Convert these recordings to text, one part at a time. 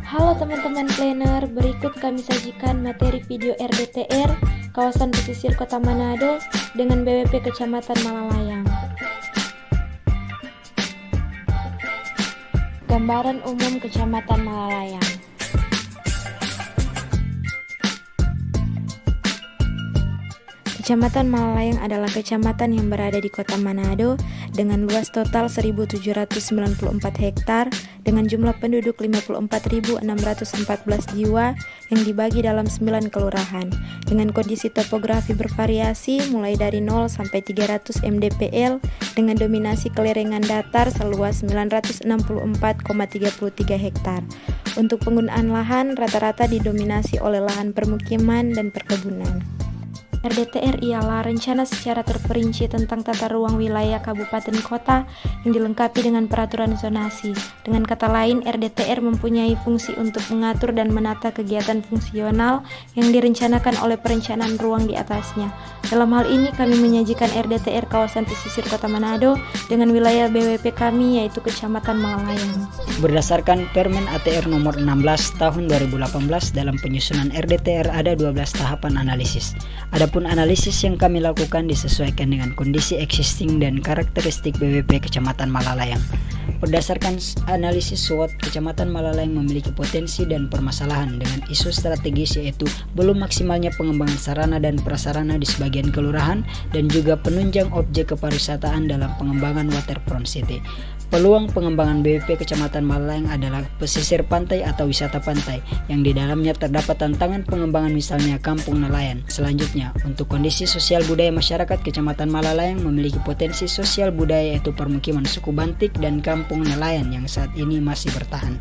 Halo teman-teman planner, berikut kami sajikan materi video RDTR kawasan pesisir Kota Manado dengan BWP Kecamatan Malalayang. Gambaran umum Kecamatan Malalayang. Kecamatan Malalayang adalah kecamatan yang berada di Kota Manado dengan luas total 1.794 hektar dengan jumlah penduduk 54.614 jiwa yang dibagi dalam 9 kelurahan dengan kondisi topografi bervariasi mulai dari 0 sampai 300 mdpl dengan dominasi kelerengan datar seluas 964,33 hektar. Untuk penggunaan lahan rata-rata didominasi oleh lahan permukiman dan perkebunan. RDTR ialah rencana secara terperinci tentang tata ruang wilayah kabupaten kota yang dilengkapi dengan peraturan zonasi. Dengan kata lain, RDTR mempunyai fungsi untuk mengatur dan menata kegiatan fungsional yang direncanakan oleh perencanaan ruang di atasnya. Dalam hal ini, kami menyajikan RDTR kawasan pesisir Kota Manado dengan wilayah BWP kami yaitu Kecamatan Malalayang. Berdasarkan Permen ATR nomor 16 tahun 2018 dalam penyusunan RDTR ada 12 tahapan analisis. Adapun analisis yang kami lakukan disesuaikan dengan kondisi existing dan karakteristik BWP Kecamatan Malalayang. Berdasarkan analisis SWOT, Kecamatan Malalayang memiliki potensi dan permasalahan dengan isu strategis yaitu belum maksimalnya pengembangan sarana dan prasarana di sebagian kelurahan dan juga penunjang objek kepariwisataan dalam pengembangan waterfront city. Peluang pengembangan BWP Kecamatan Malalayang adalah pesisir pantai atau wisata pantai yang di dalamnya terdapat tantangan pengembangan misalnya kampung nelayan. Selanjutnya, untuk kondisi sosial budaya masyarakat Kecamatan Malalayang memiliki potensi sosial budaya yaitu permukiman suku Bantik dan kampung nelayan yang saat ini masih bertahan.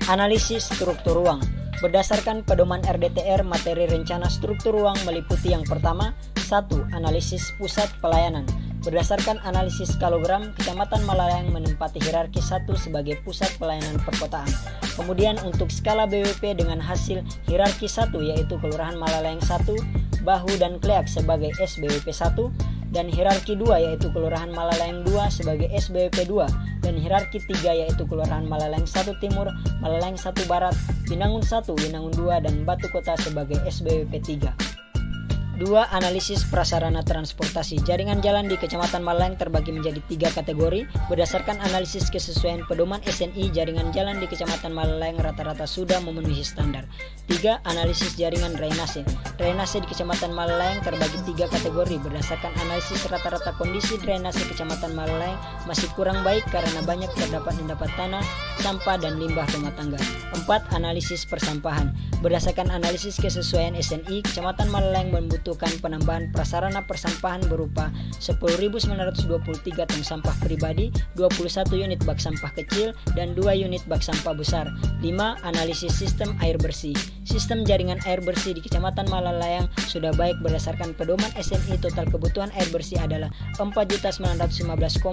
Analisis struktur ruang. Berdasarkan pedoman RDTR, materi rencana struktur ruang meliputi yang pertama, 1. Analisis pusat pelayanan. Berdasarkan analisis skalogram, Kecamatan Malalayang menempati hierarki 1 sebagai pusat pelayanan perkotaan. Kemudian untuk skala BWP dengan hasil hierarki 1 yaitu Kelurahan Malalayang 1, Bahu dan Kleak sebagai SBWP 1, dan hierarki 2 yaitu Kelurahan Malalayang 2 sebagai SBWP 2, dan hierarki 3 yaitu Kelurahan Malalayang 1 Timur, Malalayang 1 Barat, Binangun 1, Binangun 2, dan Batu Kota sebagai SBWP 3. 2. Analisis prasarana transportasi. Jaringan jalan di Kecamatan Malalayang terbagi menjadi 3 kategori. Berdasarkan analisis kesesuaian pedoman SNI, jaringan jalan di Kecamatan Malalayang rata-rata sudah memenuhi standar. 3. Analisis jaringan drainase. Drainase di Kecamatan Malalayang terbagi 3 kategori. Berdasarkan analisis rata-rata kondisi drainase Kecamatan Malalayang masih kurang baik karena banyak terdapat endapan tanah, sampah, dan limbah rumah tangga. 4. Analisis persampahan. Berdasarkan analisis kesesuaian SNI, Kecamatan Malalayang membutuhkan penambahan prasarana persampahan berupa 10.923 tong sampah pribadi, 21 unit bak sampah kecil, dan 2 unit bak sampah besar. 5. Analisis sistem air bersih. Sistem jaringan air bersih di Kecamatan Malalayang sudah baik berdasarkan pedoman SNI. Total kebutuhan air bersih adalah 4.915,260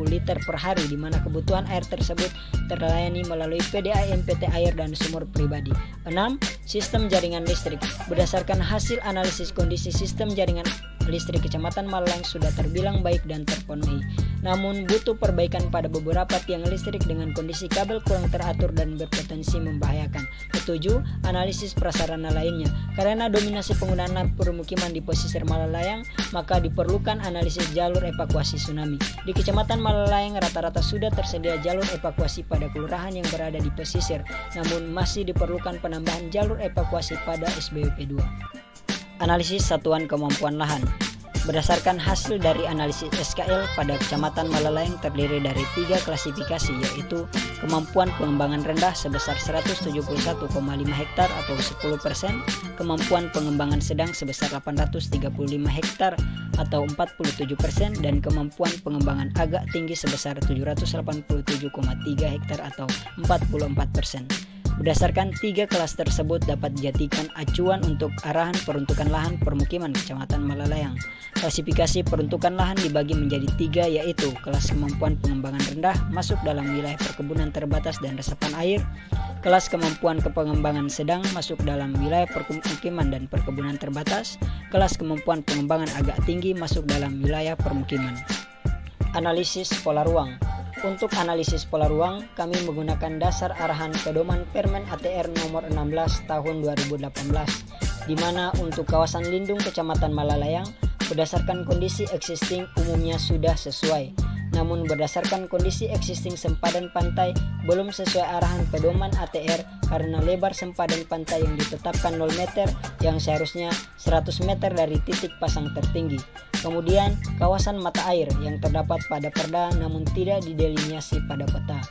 liter per hari, di mana kebutuhan air tersebut terlayani melalui PDAM, PT Air, dan sumur pribadi. 6. Sistem jaringan listrik. Berdasarkan hasil analisis kondisi sistem jaringan listrik Kecamatan Malalayang sudah terbilang baik dan terpenuhi. Namun butuh perbaikan pada beberapa tiang listrik dengan kondisi kabel kurang teratur dan berpotensi membahayakan. 7. Analisis prasarana lainnya. Karena dominasi penggunaan permukiman di pesisir Malalayang, maka diperlukan analisis jalur evakuasi tsunami. Di Kecamatan Malalayang rata-rata sudah tersedia jalur evakuasi pada kelurahan yang berada di pesisir, namun masih diperlukan penambahan jalur evakuasi pada SBWP 2. Analisis satuan kemampuan lahan. Berdasarkan hasil dari analisis SKL pada Kecamatan Malalayang terdiri dari 3 klasifikasi yaitu kemampuan pengembangan rendah sebesar 171,5 hektar atau 10%, kemampuan pengembangan sedang sebesar 835 hektar atau 47%, dan kemampuan pengembangan agak tinggi sebesar 787,3 hektar atau 44%. Berdasarkan 3 kelas tersebut dapat dijadikan acuan untuk arahan peruntukan lahan permukiman Kecamatan Malalayang. Klasifikasi peruntukan lahan dibagi menjadi 3 yaitu kelas kemampuan pengembangan rendah masuk dalam wilayah perkebunan terbatas dan resapan air, kelas kemampuan pengembangan sedang masuk dalam wilayah permukiman dan perkebunan terbatas, kelas kemampuan pengembangan agak tinggi masuk dalam wilayah permukiman. Analisis pola ruang. Untuk analisis pola ruang, kami menggunakan dasar arahan pedoman Permen ATR nomor 16 tahun 2018, di mana untuk kawasan lindung Kecamatan Malalayang, berdasarkan kondisi existing umumnya sudah sesuai. Namun berdasarkan kondisi existing sempadan pantai belum sesuai arahan pedoman ATR karena lebar sempadan pantai yang ditetapkan 0 meter yang seharusnya 100 meter dari titik pasang tertinggi. Kemudian kawasan mata air yang terdapat pada perda namun tidak didelineasi pada peta.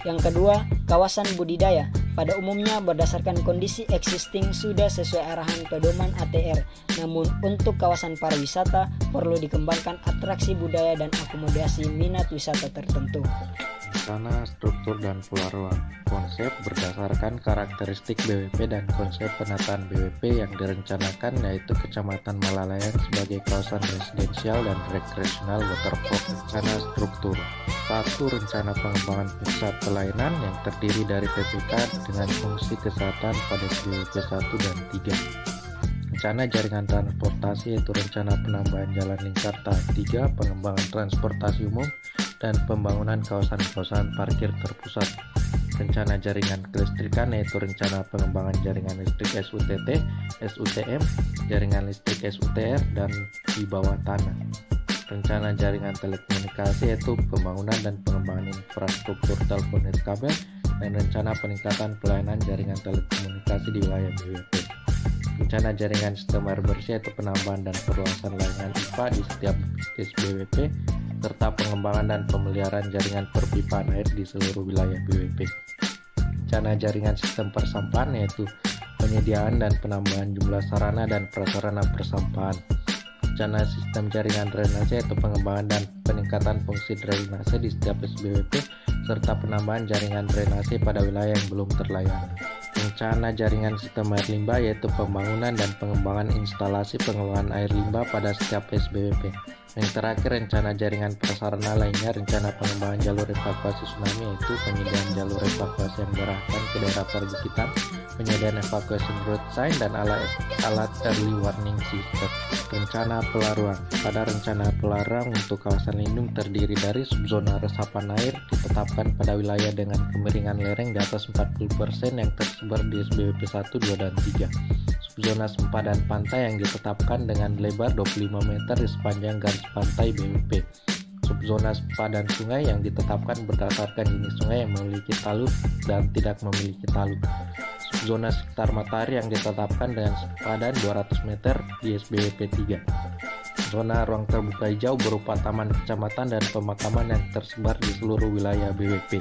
Yang kedua, kawasan budidaya pada umumnya berdasarkan kondisi existing sudah sesuai arahan pedoman ATR. Namun untuk kawasan pariwisata perlu dikembangkan atraksi budaya dan akomodasi minat wisata tertentu. Rencana, struktur, dan pola ruang. Konsep berdasarkan karakteristik BWP dan konsep penataan BWP yang direncanakan yaitu Kecamatan Malalayang sebagai kawasan residensial dan rekreasional waterpark. Rencana struktur. 1. Rencana pengembangan pusat pelayanan yang terdiri dari PPK dengan fungsi kesehatan pada BWP 1 dan 3. Rencana jaringan transportasi yaitu rencana penambahan jalan lingkar tahap 3, pengembangan transportasi umum, dan pembangunan kawasan-kawasan parkir terpusat. Rencana jaringan kelistrikan yaitu rencana pengembangan jaringan listrik SUTT, SUTM, jaringan listrik SUTR, dan di bawah tanah. Rencana jaringan telekomunikasi yaitu pembangunan dan pengembangan infrastruktur telepon nirkabel, dan rencana peningkatan pelayanan jaringan telekomunikasi di wilayah BWP. Rencana jaringan sistem air bersih yaitu penambahan dan perluasan layanan IPA di setiap SBWP, serta pengembangan dan pemeliharaan jaringan perpipaan air di seluruh wilayah BWP. Rencana jaringan sistem persampahan yaitu penyediaan dan penambahan jumlah sarana dan prasarana persampahan. Rencana sistem jaringan drainase yaitu pengembangan dan peningkatan fungsi drainase di setiap SBWP, serta penambahan jaringan drainase pada wilayah yang belum terlayani. Rencana jaringan sistem air limbah yaitu pembangunan dan pengembangan instalasi pengelolaan air limbah pada setiap SBWP. Yang terakhir, rencana jaringan prasarana lainnya, rencana pengembangan jalur evakuasi tsunami yaitu penyediaan jalur evakuasi yang diarahkan ke daerah perbukitan, penyediaan evakuasi road sign, dan alat early warning system. Rencana pola ruang. Pada rencana pola ruang untuk kawasan lindung terdiri dari subzona resapan air ditetapkan pada wilayah dengan kemiringan lereng di atas 40% yang tersebar di SBWP 1, 2, dan 3. Subzona sempadan pantai yang ditetapkan dengan lebar 25 meter di sepanjang garis pantai BWP. Subzona sempadan sungai yang ditetapkan berdasarkan jenis sungai yang memiliki talud dan tidak memiliki talud. Subzona sekitar matahari yang ditetapkan dengan sempadan 200 meter di SBWP 3. Zona ruang terbuka hijau berupa taman kecamatan dan pemakaman yang tersebar di seluruh wilayah BWP.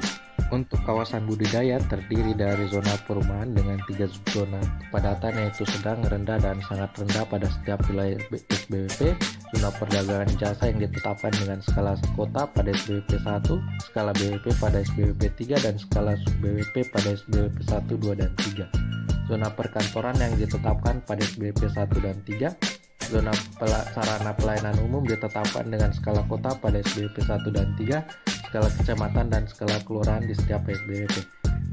Untuk kawasan budidaya terdiri dari zona perumahan dengan 3 subzona kepadatan yaitu sedang, rendah, dan sangat rendah pada setiap wilayah SBWP, zona perdagangan jasa yang ditetapkan dengan skala kota pada SBWP 1, skala BWP pada SBWP 3, dan skala sub-BWP pada SBWP 1, 2, dan 3. Zona perkantoran yang ditetapkan pada SBWP 1 dan 3, zona sarana pelayanan umum ditetapkan dengan skala kota pada SBWP 1 dan 3, skala kecamatan dan skala kelurahan di setiap SBWP.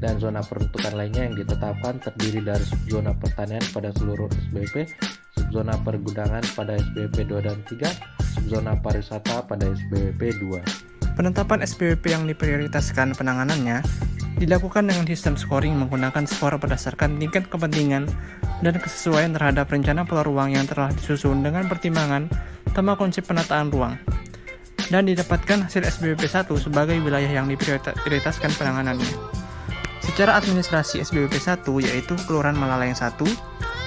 Dan zona peruntukan lainnya yang ditetapkan terdiri dari subzona pertanian pada seluruh SBWP, subzona pergudangan pada SBWP 2 dan 3, subzona pariwisata pada SBWP 2. Penetapan SBWP yang diprioritaskan penanganannya dilakukan dengan sistem scoring menggunakan skor berdasarkan tingkat kepentingan dan kesesuaian terhadap rencana pola ruang yang telah disusun dengan pertimbangan tema konsep penataan ruang, dan didapatkan hasil SBWP 1 sebagai wilayah yang diprioritaskan penanganannya. Secara administrasi SBWP 1 yaitu Kelurahan Malalayang 1,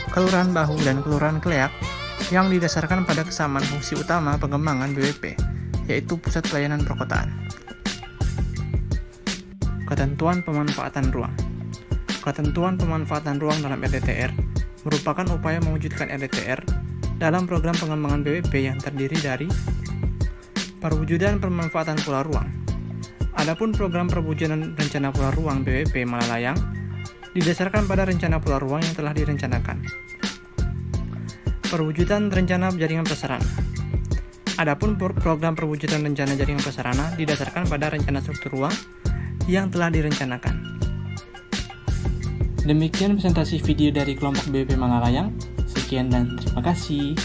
Kelurahan Bahu, dan Kelurahan Kleak yang didasarkan pada kesamaan fungsi utama pengembangan BWP, yaitu pusat pelayanan perkotaan. Ketentuan pemanfaatan ruang. Ketentuan pemanfaatan ruang dalam RDTR merupakan upaya mewujudkan RDTR dalam program pengembangan BWP yang terdiri dari perwujudan pemanfaatan pola ruang. Adapun program perwujudan rencana pola ruang BWP Malalayang didasarkan pada rencana pola ruang yang telah direncanakan. Perwujudan rencana jaringan prasarana. Adapun program perwujudan rencana jaringan prasarana didasarkan pada rencana struktur ruang yang telah direncanakan. Demikian presentasi video dari kelompok BWP Malalayang. Sekian dan terima kasih.